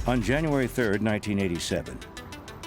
On January 3, 1987,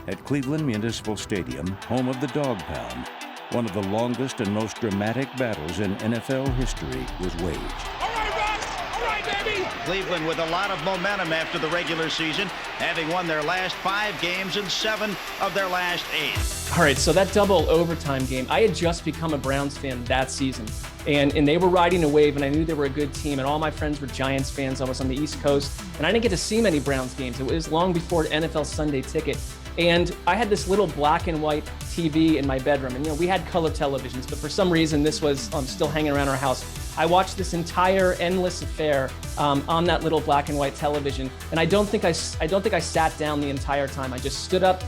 at Cleveland Municipal Stadium, home of the Dog Pound, one of the longest and most dramatic battles in NFL history was waged. All right, Russ! All right, baby! Cleveland with a lot of momentum after the regular season, having won their last 5 games and 7 of their last 8. All right, so that double overtime game, I had just become a Browns fan that season. And they were riding a wave, and I knew they were a good team, and all my friends were Giants fans. I was on the East Coast, and I didn't get to see many Browns games. It was long before NFL Sunday Ticket. And I had this little black and white TV in my bedroom. And, we had color televisions, but for some reason, this was still hanging around our house. I watched this entire endless affair on that little black and white television. And I don't think I sat down the entire time. I just stood up,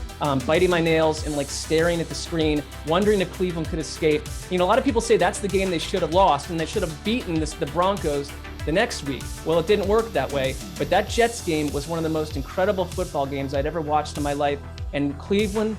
biting my nails and staring at the screen, wondering if Cleveland could escape. A lot of people say that's the game they should have lost, and they should have beaten the Broncos the next week. Well, it didn't work that way, but that Jets game was one of the most incredible football games I'd ever watched in my life. And Cleveland,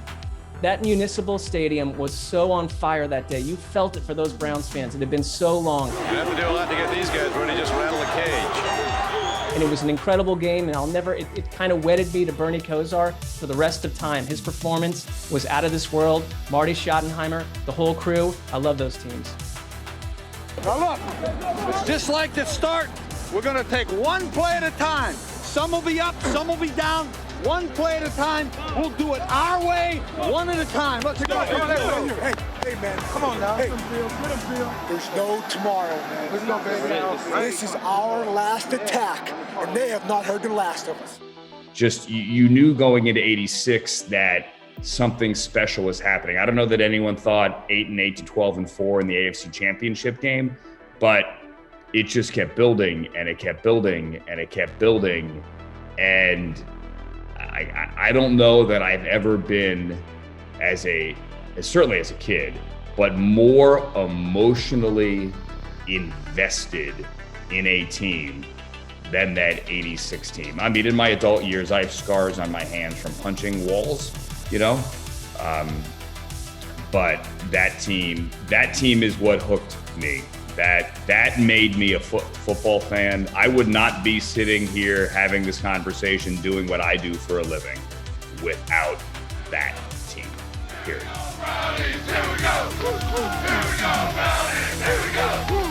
that municipal stadium was so on fire that day. You felt it for those Browns fans. It had been so long. You have to do a lot to get these guys ready, just rattle the cage. And it was an incredible game, and it kind of wedded me to Bernie Kosar for the rest of time. His performance was out of this world. Marty Schottenheimer, the whole crew, I love those teams. Now look, it's just like the start. We're going to take one play at a time. Some will be up, some will be down. One play at a time. We'll do it our way, one at a time. Let's go. Hey, man, come on now. Hey, there's no tomorrow, man. Let's go, baby. This is our last attack, and they have not heard the last of us. Just, you knew going into 86 that something special was happening. I don't know that anyone thought 8-8 to 12-4 in the AFC Championship game, but it just kept building, and it kept building, and it kept building. And I don't know that I've ever been, certainly as a kid, but more emotionally invested in a team than that 86 team. I mean, in my adult years, I have scars on my hands from punching walls, but that team is what hooked me. That made me a football fan. I would not be sitting here having this conversation, doing what I do for a living, without that team, period. Here we go! Here we go, Brownies! Here we go!